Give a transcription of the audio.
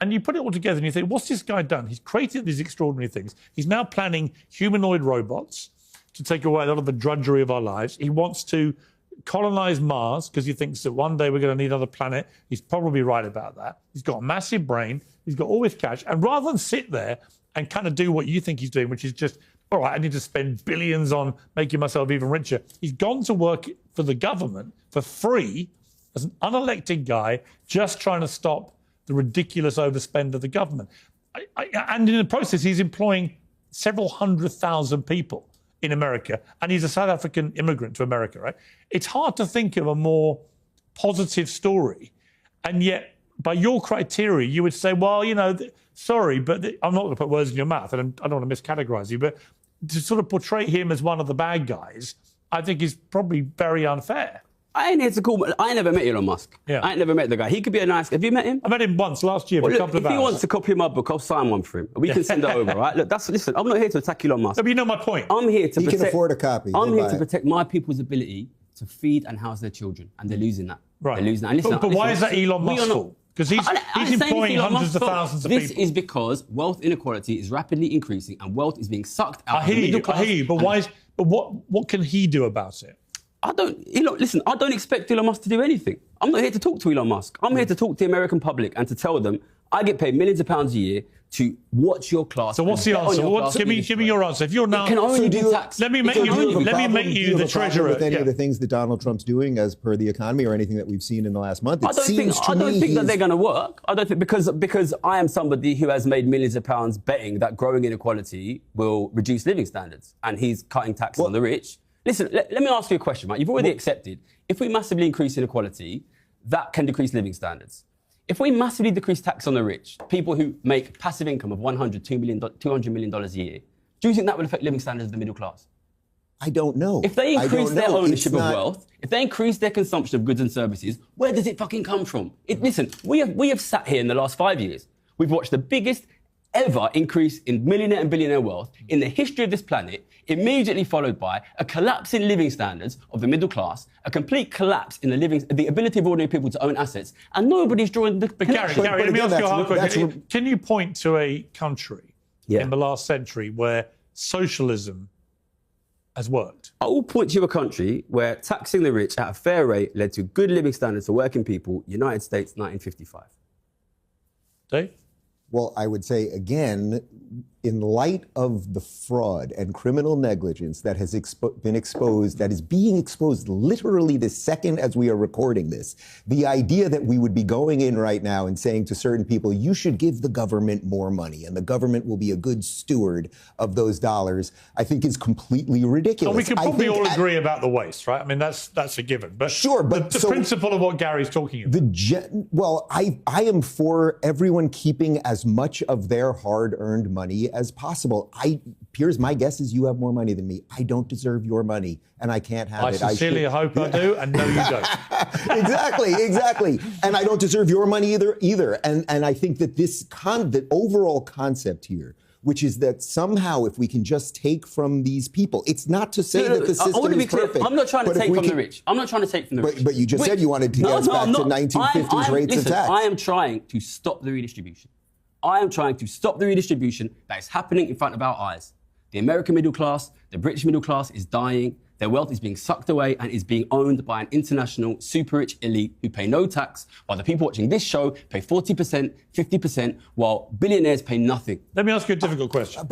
And you put it all together and you think, what's this guy done? He's created these extraordinary things. He's now planning humanoid robots to take away a lot of the drudgery of our lives. He wants to colonize Mars because he thinks that one day we're going to need another planet. He's probably right about that. He's got a massive brain. He's got all this cash. And rather than sit there and kind of do what you think he's doing, which is just, all right, I need to spend billions on making myself even richer. He's gone to work for the government for free as an unelected guy just trying to stop the ridiculous overspend of the government. And in the process, he's employing several 100,000 people in America, and he's a South African immigrant to America, right? It's hard to think of a more positive story, and yet, by your criteria, you would say, well, you know, sorry, but I'm not going to put words in your mouth, and I don't want to miscategorize you, but to sort of portray him as one of the bad guys, I think is probably very unfair. I ain't here to call. I ain't never met Elon Musk. Yeah. I ain't never met the guy. He could be a nice. Have you met him? I met him once last year for a couple of hours. If he wants to copy my book, I'll sign one for him. We can send it over, right? Look, listen. I'm not here to attack Elon Musk. No, but you know my point. I'm here to protect. He can afford a copy. I'm here to protect my people's ability to feed and house their children, and they're losing that. Right. They're losing that. And listen, but why is that Elon Musk's fault? Because he's employing hundreds of thousands of people. This is because wealth inequality is rapidly increasing, and wealth is being sucked out I of the middle class. I hear you, but why? But what can he do about it? I don't expect Elon Musk to do anything. I'm not here to talk to Elon Musk. I'm here to talk to the American public and to tell them I get paid millions of pounds a year to watch your class. So what's the answer? Give me your answer. If you're now, it can only be taxed. Let me make you the treasurer. With any of the things that Donald Trump's doing as per the economy or anything that we've seen in the last month, I don't think that they're going to work. I don't think because I am somebody who has made millions of pounds betting that growing inequality will reduce living standards, and he's cutting taxes on the rich. Listen, let me ask you a question, right? You've already accepted, if we massively increase inequality, that can decrease living standards. If we massively decrease tax on the rich, people who make passive income of $100 million a year, do you think that will affect living standards of the middle class? I don't know. If they increase their ownership of wealth, if they increase their consumption of goods and services, where does it fucking come from? Listen, we have sat here in the last 5 years. We've watched the biggest ever increase in millionaire and billionaire wealth in the history of this planet, immediately followed by a collapse in living standards of the middle class, a complete collapse in the ability of ordinary people to own assets, and nobody's drawing the connection. Gary, let me ask you a hard question. Can you point to a country in the last century where socialism has worked? I will point to a country where taxing the rich at a fair rate led to good living standards for working people, United States, 1955. Dave? Well, I would say, again, in light of the fraud and criminal negligence that has been exposed, that is being exposed literally the second as we are recording this, the idea that we would be going in right now and saying to certain people, you should give the government more money and the government will be a good steward of those dollars, I think is completely ridiculous. And we can probably all agree about the waste, right? I mean, that's a given. But sure, but the principle of what Gary's talking about. I am for everyone keeping as much of their hard-earned money as possible. Piers, my guess is you have more money than me. I don't deserve your money, and I can't have it. I sincerely hope I do, and no, you don't. Exactly. And I don't deserve your money either. And I think that the overall concept here, which is that somehow if we can just take from these people, it's not to say that the system is perfect. I'm not trying to take from the rich. I'm not trying to take from the rich. But you just said you wanted to get us back to 1950s rates of tax. I am trying to stop the redistribution. I am trying to stop the redistribution that is happening in front of our eyes. The American middle class, the British middle class is dying. Their wealth is being sucked away and is being owned by an international super rich elite who pay no tax, while the people watching this show pay 40%, 50%, while billionaires pay nothing. Let me ask you a difficult question.